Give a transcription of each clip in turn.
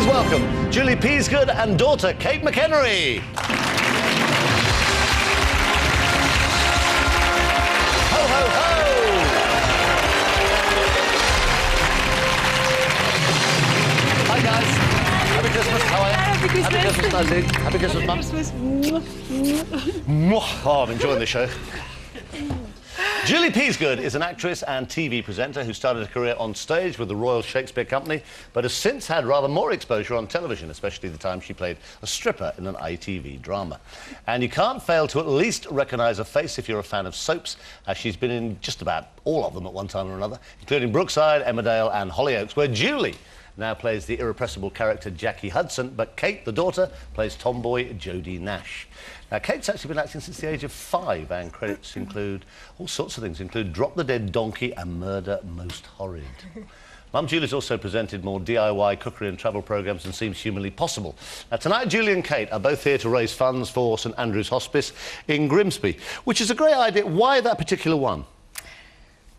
Please welcome Julie Peasgood and daughter Kate McHenry. Ho, ho, ho! Hi, guys. Happy Christmas. How are you? Happy Christmas. Happy Christmas, Nancy. Happy Christmas, Mum. Oh, I'm enjoying the show. Julie Peasgood is an actress and TV presenter who started a career on stage with the Royal Shakespeare Company, but has since had rather more exposure on television, especially the time she played a stripper in an ITV drama. And you can't fail to at least recognise her face if you're a fan of soaps, as she's been in just about all of them at one time or another, including Brookside, Emmerdale and Hollyoaks, where Julie now plays the irrepressible character Jackie Hudson, but Kate, the daughter, plays tomboy Jodie Nash. Now, Kate's actually been acting since the age of 5, and credits include all sorts of things, include Drop the Dead Donkey and Murder Most Horrid. Mum Julie's also presented more DIY cookery and travel programmes than seems humanly possible. Now, tonight, Julie and Kate are both here to raise funds for St Andrew's Hospice in Grimsby, which is a great idea. Why that particular one?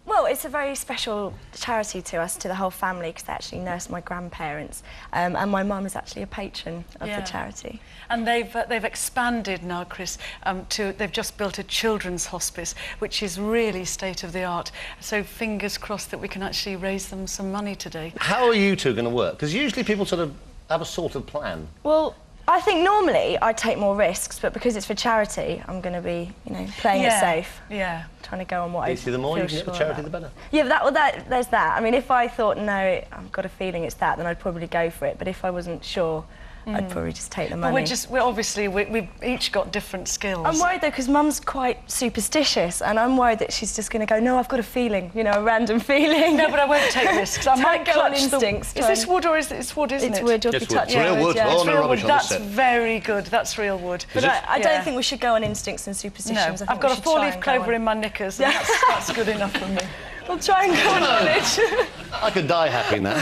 Well, it's a very special charity to us, to the whole family, because they actually nursed my grandparents, and my mum is actually a patron of the charity. And they've expanded now, Chris, they've just built a children's hospice, which is really state-of-the-art. So fingers crossed that we can actually raise them some money today. How are you two going to work? Because usually people sort of have a sort of plan. Well, I think normally I'd take more risks, but because it's for charity, I'm going to be, you know, playing it safe. Yeah. Trying to go on what I feel See, the more you can get the charity, the about. better. Yeah, but there's that. I mean, if I thought, no, I've got a feeling it's that, then I'd probably go for it. But if I wasn't sure, I'd probably just take the money. But we've each got different skills. I'm worried, though, because Mum's quite superstitious, and I'm worried that she's just going to go, no, I've got a feeling, you know, a random feeling. No, but I won't take risks. I might go on clutch instincts. Is this wood or is it wood, isn't it? It's wood. You'll be It's wood. touching It's real wood. yeah. Oh, It's no real rubbish wood. on the That's set. very good. That's real wood. But I don't think we should go on instincts and superstitions. No, I think I've got we a should try four-leaf and go clover on. in my knickers, and that's good enough for me. We'll try and go on knowledge. I could die happy now.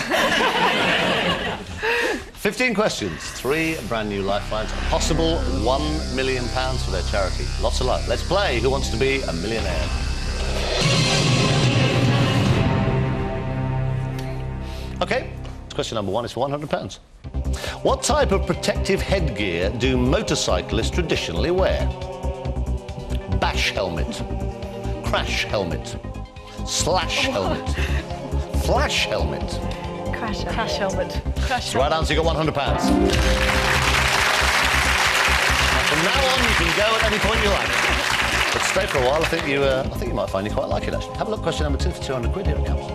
15 questions, 3 brand new lifelines, a possible £1 million for their charity. Lots of luck. Let's play Who Wants to Be a Millionaire? OK, question number 1 is for £100. What type of protective headgear do motorcyclists traditionally wear? Bash helmet, crash helmet, slash helmet, flash helmet. Crash helmet. Crash helmet. That's the right answer, you got £100. From now on, you can go at any point you like. But stay for a while. I think you might find you quite like it, actually. Have a look. Question number 2 for £200. Here it comes.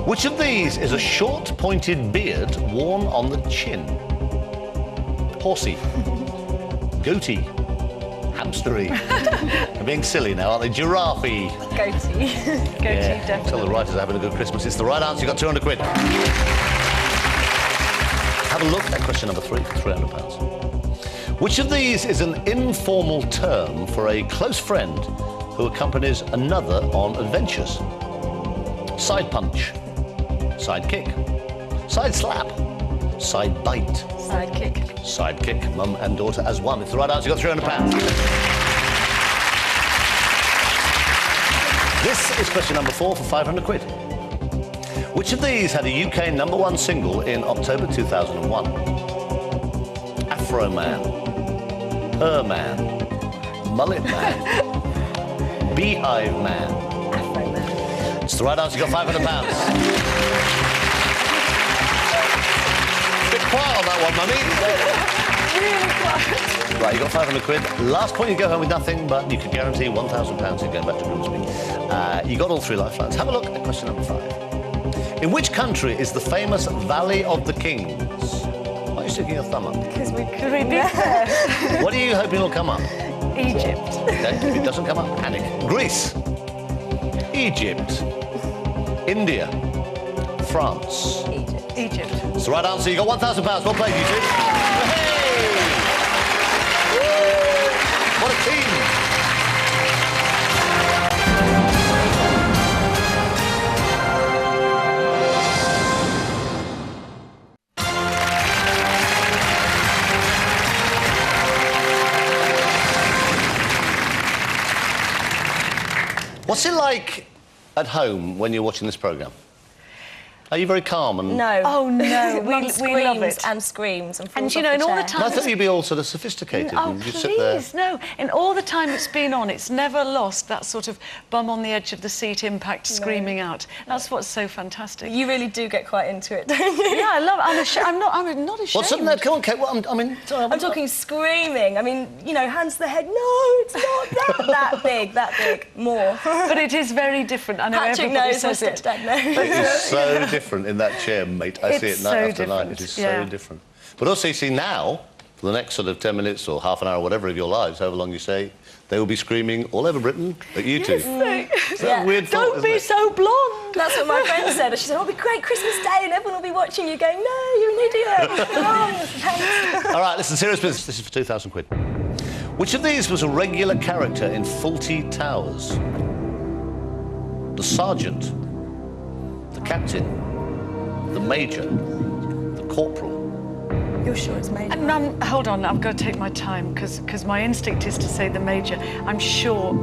Which of these is a short, pointed beard worn on the chin? Horsey, goatee, hamstery. They're being silly now, aren't they? Giraffe. Goatee. Goatee, definitely. Tell the writers are having a good Christmas. It's the right answer. You got £200. Have a look at question number 3 for £300. Which of these is an informal term for a close friend who accompanies another on adventures? Side punch, side kick, side slap, side bite. Sidekick. Sidekick, mum and daughter as one. It's the right answer. You got £300. This is question number 4 for £500. Which of these had a UK #1 single in October 2001? Afro Man, Her Man, Mullet Man, Beehive Man. Afro Man. It's the right answer. You got £500. Bit quiet on that one, mummy. Really quiet. Right, you got £500. Last point, you go home with nothing, but you could guarantee £1,000 in going back to Grimsby. You got all 3 lifelines. Have a look at question number 5. In which country is the famous Valley of the Kings? Why are you sticking your thumb up? Because we Could we be there? What are you hoping will come up? Egypt. Okay, if it doesn't come up, panic. Greece, Egypt, India, France. Egypt. It's the right answer. You got £1,000. Well played, you two. Hey! Woo! What a team! What's it like at home when you're watching this programme? Are you very calm and... No. Oh, no, Mum we love it. and screams and falls And, you off know, the in all the chair. time... I thought you'd be all sort of sophisticated Oh, and you sit there... please, no. In all the time it's been on, it's never lost that sort of bum on the edge of the seat impact, screaming out. That's what's so fantastic. You really do get quite into it, don't you? Yeah, I love it. I'm not ashamed. What's something that... Come on, Kate, what, I mean... I'm talking screaming. I mean, you know, hands to the head. No, it's not that big, that big. More. But it is very different. I know Patrick everybody knows, my says it. stepdad knows. It is so different in that chair, mate. I see it It's night so after night. It different, is yeah. so different. But also, you see, now, for the next sort of 10 minutes or half an hour, whatever of your lives, however long you say, they will be screaming all over Britain at you two. Is that Yeah. a weird thought, Don't isn't be it? so blonde. That's what my friend said. She said, "Oh, it'll be great Christmas Day and everyone will be watching you going, no, you're an idiot. Wrong. Thanks." All right, listen, serious business. This is for 2,000 quid. Which of these was a regular character in Fawlty Towers? The sergeant, the captain, the major, the corporal. You're sure it's made? And hold on, I've got to take my time because my instinct is to say the major. I'm sure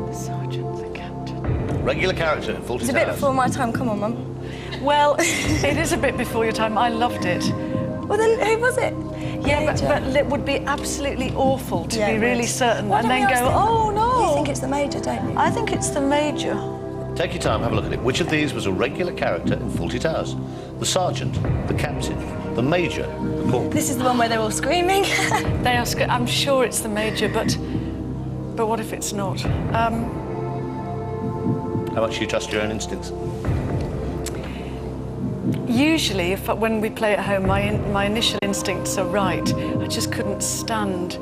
the sergeant, the captain. Regular character in Fawlty Towers. It's a bit before my time. Come on, Mum. Well, it is a bit before your time. I loved it. Well, then who was it? Yeah, Major. but it would be absolutely awful to Yeah, be it really would. certain Why and don't then we ask go, them? oh no. You think it's the major, don't you? I think it's the major. Take your time, have a look at it. Which of these was a regular character in Fawlty Towers? The sergeant, the captain, the major, the corporal. This is the one where they're all screaming. They are. I'm sure it's the major, but what if it's not? How much do you trust your own instincts? Usually, when we play at home, my initial instincts are right. I just couldn't stand.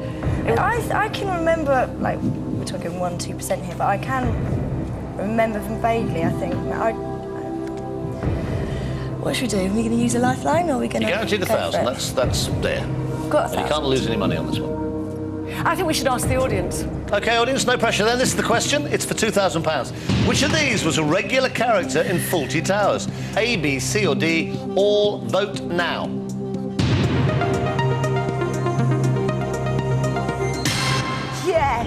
I can remember, like, we're talking 1-2% here, but I can remember them vaguely, I think. What should we do? Are we going to use a lifeline or are we going to... You guaranteed 1,000, that's there. Got And you can't lose any money on this one. I think we should ask the audience. OK, audience, no pressure then. This is the question. It's for £2,000. Which of these was a regular character in Fawlty Towers? A, B, C or D? All vote now. Yes!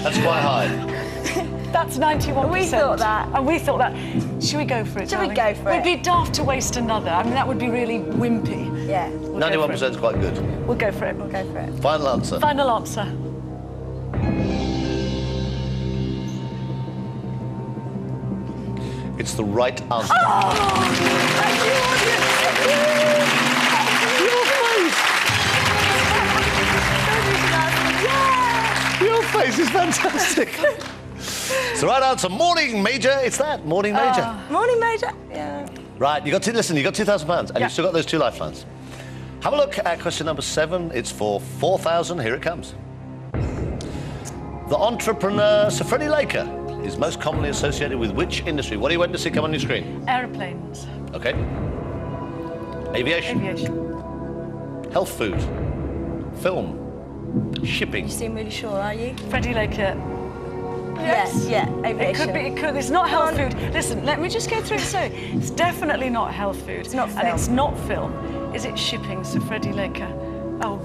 That's quite high. That's 91%. We thought that. And we thought that. Should we go for it, Shall we darling? go for it? We'd be daft to waste another. I mean, that would be really wimpy. Yeah. We'll go for 91% it. is quite good. We'll go for it. We'll go for it. Final answer. Final answer. It's the right answer. Your face is fantastic. It's the right answer. Morning, Major. It's that. Morning, Major. Morning, Major. Yeah. Right, you got to listen. You got £2,000, and Yeah. you've still got those 2 lifelines. Have a look at question number 7. It's for 4,000. Here it comes. The entrepreneur Sir Freddie Laker is most commonly associated with which industry? What are you waiting to see come on your screen? Aeroplanes. Okay. Aviation. Aviation. Health food. Film. Shipping. You seem really sure, are you? Freddie Laker. Yes. Yeah, It aviation. could be. It could. It's not health food. Listen, let me just go through it. So, it's definitely not health food. It's not And film. it's not film. Is it shipping, Sir Freddie Laker? Oh,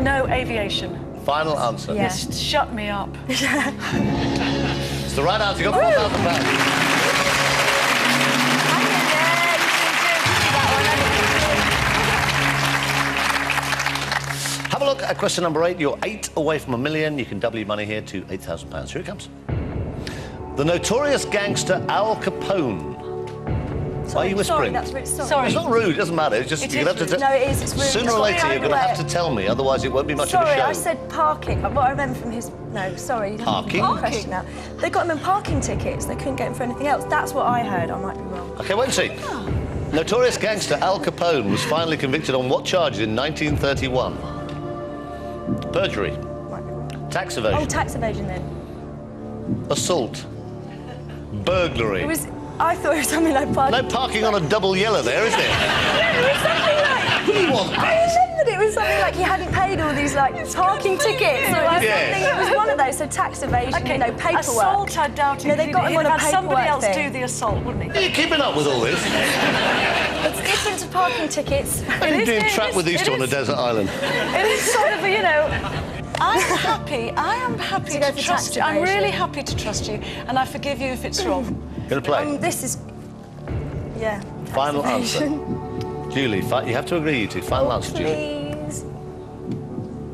no, aviation. Final answer. Yeah. Yes, shut me up. It's the right answer. You got £4,000. Have a look at question number 8. You're 8 away from £1 million. You can double your money here to £8,000. Here it comes. The notorious gangster Al Capone. Why are you whispering? Sorry, that's rude. Sorry. It's not rude. It doesn't matter. It's just It you're is gonna have to rude. No, it is. It's rude. Sooner or Sorry, later, you're going to have to tell me. Otherwise, it won't be much Sorry, of a show. I said parking. What I remember from his... No, sorry. you haven't Parking? answered the question now. They got them in parking tickets. They couldn't get them for anything else. That's what I heard. I might be wrong. OK, wait and see. Notorious gangster Al Capone was finally convicted on what charges in 1931? Perjury. Might be wrong. Tax Oh, evasion. tax evasion then. Assault. Burglary. It was... I thought it was something like parking. No parking on a double yellow there, is there? It was something like... What do you want? I remembered it was something like he hadn't paid all these like parking tickets. So I was Yeah. thinking it was one of those. So tax evasion, you know, paperwork. Assault, I doubt it. No, they got him on a He'd have had somebody paperwork else thing. do the assault, wouldn't Are he? you keeping up with all this? It's different to parking tickets. Are you being trapped with these two on a desert island? It is sort of, you know... I am happy To go to for trust tax you. I'm evasion. really happy to trust you, and I forgive you if it's wrong. Going to play? This is... Yeah. Final answer. Taxation. Julie, you have to agree, you two. Final answer, Julie. Please.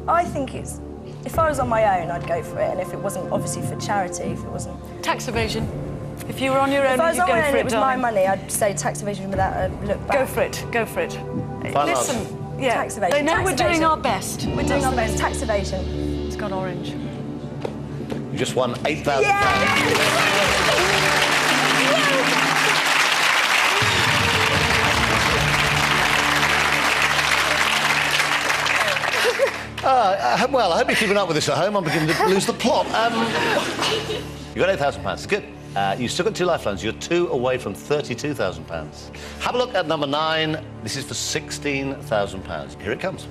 I think it's... If I was on my own, I'd go for it, and if it wasn't, obviously, for charity, if it wasn't... Tax evasion. If you were on your own, If I was you'd on go my for own, it, it was my darling. money, I'd say tax evasion without a look back. Go for it, go for it. Final Listen, answer. yeah, Tax evasion. they know Tax we're doing evasion. our best. We're doing our best. Tax evasion. It's got orange. You just won £8,000. Well, I hope you're keeping up with this at home. I'm beginning to lose the plot. You got £8,000. It's good. You've still got 2 lifelines. You're 2 away from £32,000. Have a look at number 9. This is for £16,000. Here it comes.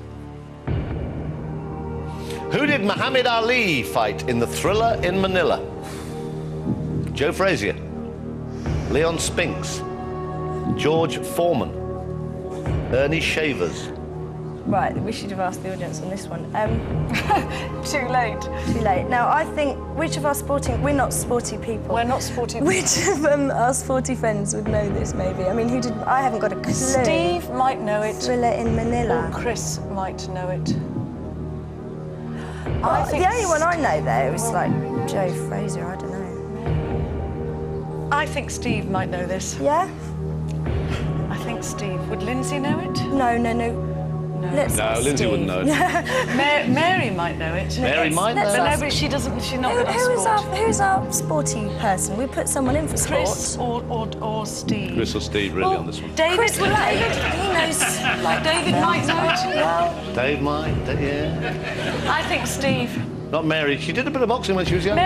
Who did Muhammad Ali fight in the Thriller in Manila? Joe Frazier, Leon Spinks, George Foreman, Ernie Shavers. Right, we should have asked the audience on this one. Too late. Too late. Now, I think, which of our sporting... We're not sporty people. We're not sporty. Which of our sporty friends would know this, maybe? I mean, who did... I haven't got a clue. Steve might know it. Thriller in Manila. Or Chris might know it. I think the only one I know, though, is, like, Joe Frazier. I don't know. I think Steve might know this. Yeah? I think Steve. Would Lindsay know it? No, no, no. Let's No, ask Lindsay Steve. wouldn't know it. Mary might know it. Mary might know let's it. But no, ask- but she doesn't. She's not good at Who's sport. our sporty person? We put someone in for Chris sport. or Steve. Chris or Steve, really, on this one. David. Chris would David, David. he knows. Like David might know it. Well, Dave might, yeah. I think Steve. Not Mary. She did a bit of boxing when she was younger.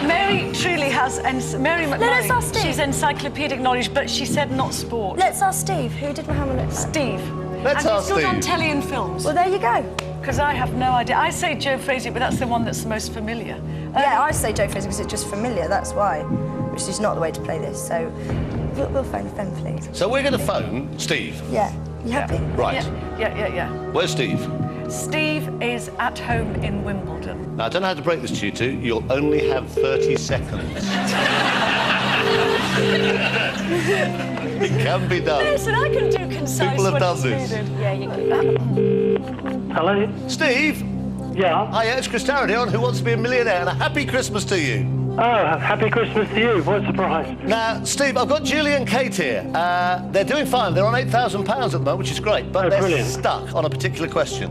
Mary truly has, and Mary us McMurray, ask Steve. she's encyclopedic knowledge, but she said not sport. let's ask Steve. Who did Muhammad Ali? Steve. Let's and ask he's good on Steve. telly and films. Well, there you go. Because I have no idea. I say Joe Frazier, but that's the one that's the most familiar. Yeah, I say Joe Frazier because it's just familiar, that's why. Which is not the way to play this, so we'll phone a friend, please. So we're going to phone Steve. Yeah, you happy? Right. Yeah. Where's Steve? Steve is at home in Wimbledon. Now, I don't know how to break this to you two. You'll only have 30 seconds. It can be done. Listen, I can do concise People have when done it's this. needed. Yeah, you can. Hello? Steve? Yeah? Hiya, it's Chris Tarrant here on Who Wants to Be a Millionaire, and a happy Christmas to you. Oh, happy Christmas to you. What a surprise. Now, Steve, I've got Julie and Kate here. They're doing fine. They're on £8,000 at the moment, which is great, but Oh, they're brilliant. stuck on a particular question.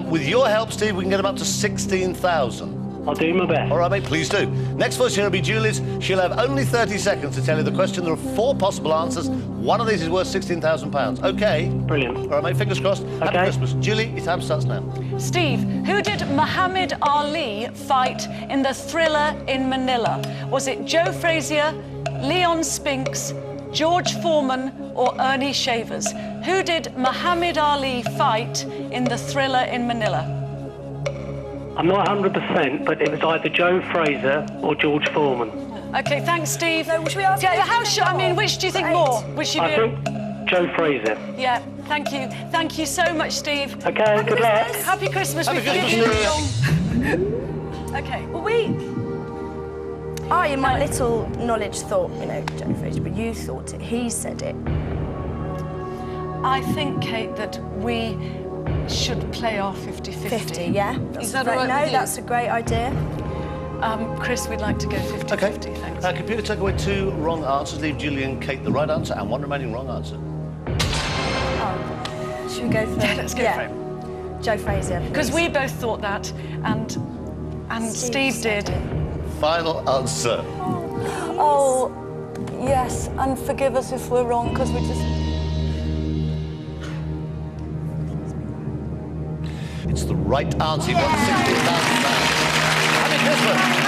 With your help, Steve, we can get them up to 16,000. I'll do my best. All right, mate, please do. Next voice here will be Julie's. She'll have only 30 seconds to tell you the question. There are 4 possible answers. One of these is worth £16,000. OK? Brilliant. All right, mate, fingers crossed. Happy Okay. Christmas. Julie, your time starts now. Steve, who did Muhammad Ali fight in the Thriller in Manila? Was it Joe Frazier, Leon Spinks, George Foreman, or Ernie Shavers? Who did Muhammad Ali fight in the Thriller in Manila? I'm not 100%, but it was either Joe Frazier or George Foreman. OK, thanks, Steve. No, should we ask Yeah, Kate how to sure? I think mean, more? which do you think Right. more? Which you I do? think Joe Frazier. Yeah, thank you. Thank you so much, Steve. Okay, good luck. Happy Christmas. Happy We forgive Christmas, you. OK. Well, I, in my little knowledge, thought, you know, Joe Frazier, but you thought it. He said it. I think, Kate, that we should play our 50-50. 50, yeah? Is that great, all right No, with you? that's a great idea. Chris, we'd like to go 50-50, OK. thanks. Computer, take away 2 wrong answers. Leave Julie and Kate the right answer and 1 remaining wrong answer. Oh. Should we go for... Yeah, let's go for it. Joe Frazier, Because please. we both thought that, and Steve said did. it. Final answer. Oh, yes, and forgive us if we're wrong, because we just... It's the right answer. You've won £16,000. Happy Christmas.